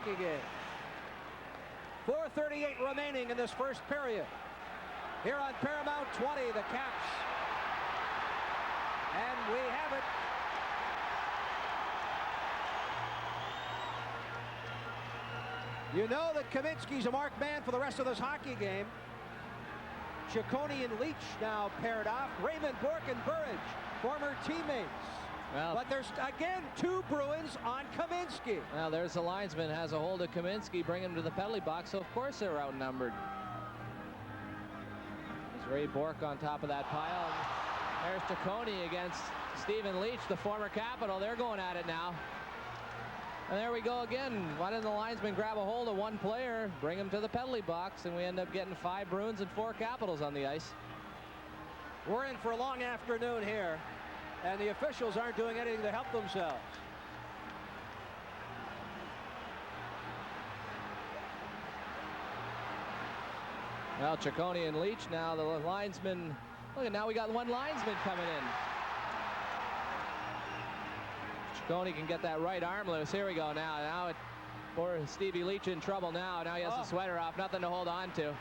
hockey game. 4:38 remaining in this first period. Here on Paramount 20, the Caps. And we have it. You know that Kaminski's a marked man for the rest of this hockey game. Ciccone and Leach now paired off. Raymond, Bourque, and Burridge, former teammates. Well, but there's, again, 2 Bruins on Kaminski. Well, there's the linesman, has a hold of Kaminski, bring him to the penalty box, so of course they're outnumbered. There's Ray Bourque on top of that pile. And there's Ciccone against Stephen Leach, the former Capital. They're going at it now. And there we go again. Why didn't the linesman grab a hold of one player, bring him to the penalty box, and we end up getting 5 Bruins and 4 Capitals on the ice. We're in for a long afternoon here, and the officials aren't doing anything to help themselves. Well, Ciccone and Leach now, the linesman. Look, now we got one linesman coming in. Ciccone can get that right arm loose. Here we go now. Now poor Stevie Leach in trouble now. Now he has the sweater off. Nothing to hold on to.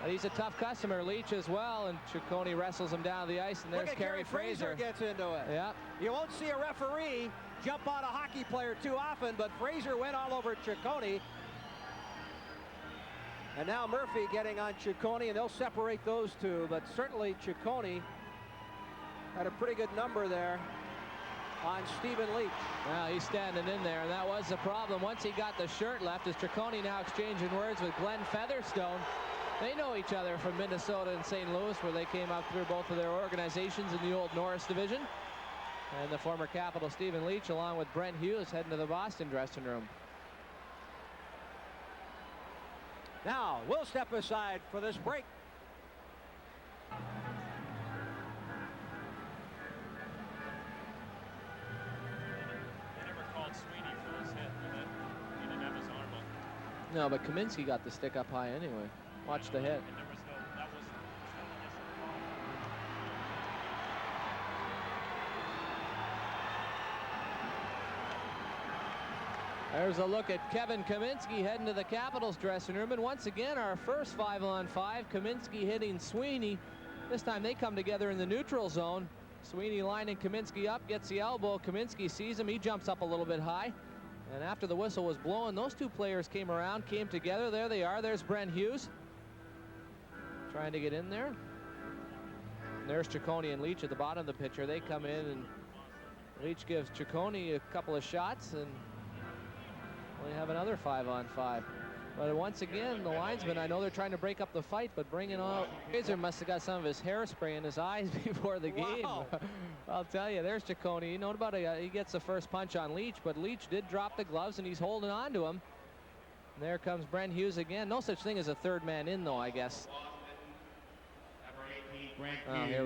But he's a tough customer, Leach as well. And Ciccone wrestles him down the ice. And there's Gary Fraser. Gets into it. Yeah. You won't see a referee jump on a hockey player too often, but Fraser went all over Ciccone. And now Murphy getting on Ciccone, and they'll separate those two. But certainly Ciccone had a pretty good number there on Stephen Leach. Well, he's standing in there, and that was the problem. Once he got the shirt left, is Ciccone now exchanging words with Glenn Featherstone. They know each other from Minnesota and St. Louis, where they came up through both of their organizations in the old Norris division. And the former Capital Stephen Leach, along with Brent Hughes, heading to the Boston dressing room. Now, we'll step aside for this break. Sweeney for his hit, but he didn't have his arm up. No, but Kaminski got the stick up high anyway. Watch the hit. And there was no, that was no initial call. There's a look at Kevin Kaminski heading to the Capitals dressing room. And once again, our first 5-on-5, Kaminski hitting Sweeney. This time they come together in the neutral zone. Sweeney lining Kaminski up, gets the elbow. Kaminski sees him. He jumps up a little bit high. And after the whistle was blown, those 2 players came around, came together. There they are. There's Brent Hughes trying to get in there. And there's Ciccone and Leach at the bottom of the picture. They come in, and Leach gives Ciccone a couple of shots, and we have another 5-on-5. But once again, the linesman, I know they're trying to break up the fight, but bringing on, Fraser must have got some of his hairspray in his eyes before the game. Wow. I'll tell you, there's Ciccone. You know about it, he gets the first punch on Leach, but Leach did drop the gloves, and he's holding on to him. And there comes Brent Hughes again. No such thing as a third man in, though, I guess. Oh, here